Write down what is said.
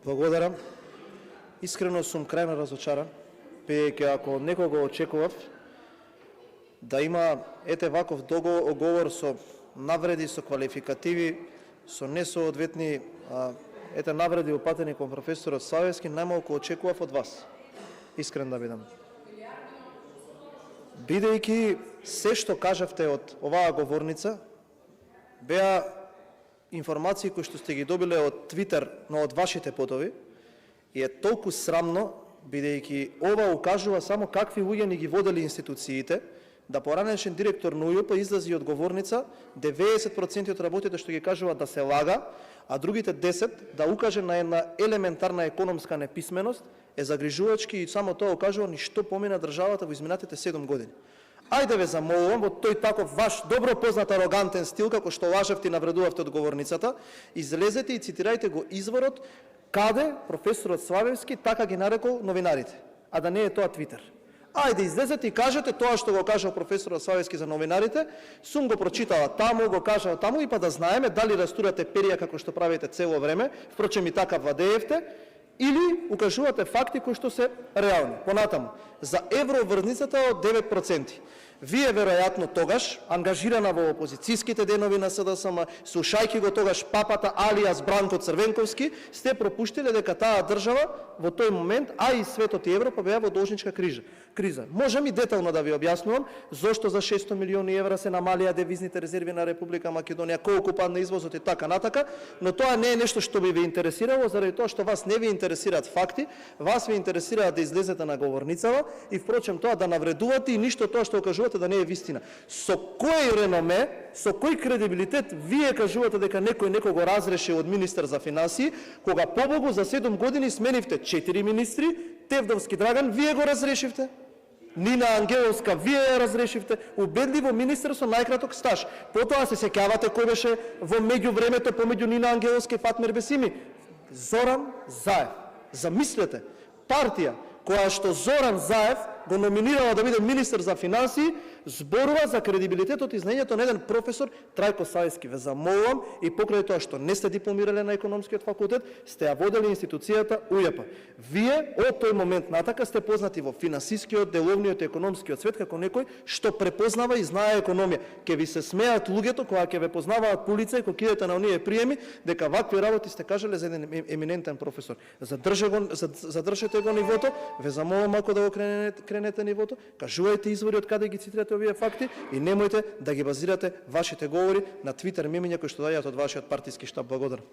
Благодарам. Искрено сум крајно разочаран, бидејќи ако некого очекував да има ваков договор со навреди, со квалификативи, со несоодветни навреди упатени кон професорот Славевски, најмалку очекував од вас. Искрен да бидам. Бидејќи се што кажавте од оваа говорница беа информации кои што сте ги добиле од Твитер, но од вашите подови, и е толку срамно, бидејќи ова укажува само какви луѓе ни ги водели институциите, да поранешен директор на УЈП излази од говорница, 90% од работите што ги кажува да се лага, а другите 10% да укаже на една елементарна економска неписменост, е загрижувачки и само тоа укажува ни што помина државата во изминатите 7 години. Ајде ве замолувам, во тој таков ваш добро познат арогантен стил, како што лажевте и навредувавте од говорницата, излезете и цитирајте го изворот каде професорот Славевски така ги нарекол новинарите, а да не е тоа Твитер. Ајде излезете и кажете тоа што го кажал професорот Славевски за новинарите, сум го прочитала таму, го кажал таму, и па да знаеме дали растурате перија како што правите цело време, впрочем и така владеевте, или укажувате факти кои што се реални. Понатаму, за евроврзницата од 9%. Вие веројатно тогаш, ангажирана во опозицијските денови на СДСМ, слушајќи го тогаш папата алијас Бранко Црвенковски, сте пропуштиле дека таа држава во тој момент, а и светот и Европа беа во должничка криза. Можам и детално да ви објаснувам зошто за 600 милиони евра се намалија девизните резерви на Република Македонија, колку падна извозот и така натака, но тоа не е нешто што би ве интересирало, заради тоа што вас не ви интересираат факти, вас ви интересира да излезете на говорницава и впрочем тоа да навредувате и ништо тоа што кажувате да не е вистина. Со кој реноме, со кој кредибилитет вие кажувате дека некој некого разреши од министер за финансии, кога побогу за 7 години сменивте 4 министри, Тевдовски Драган вие го разрешивте, Нина Ангеловска вие ја разрешивте, убедливо министер со најкраток стаж. Потоа се сеќавате кој беше во меѓувремето помеѓу Нина Ангеловска и Фатмир Бесими? Зоран Заев. Замислете, партија која што Зоран Заев го номинирала да биде министер за финансии, зборува за кредибилитетот и знаењето на еден професор Трајко Славевски. Ве замолувам и покрај тоа што не сте дипломирале на економскиот факултет, сте ја водели институцијата УЈП. Вие од тој момент натака сте познати во финансискиот, деловниот и економскиот свет како некој што препознава и знае економија. Ке ви се смеат луѓето кога ќе ве познаваат по лице и кога идете на оние приеми дека вакви работи сте кажале за еден еминентен професор. Задржете го нивото, ве замолувам ако да го кренете нивото, кажувајте извори од каде ги цитирате овие факти и немојте да ги базирате вашите говори на Твитер мемиња кои што доаѓаат од вашиот партиски штаб. Благодарам.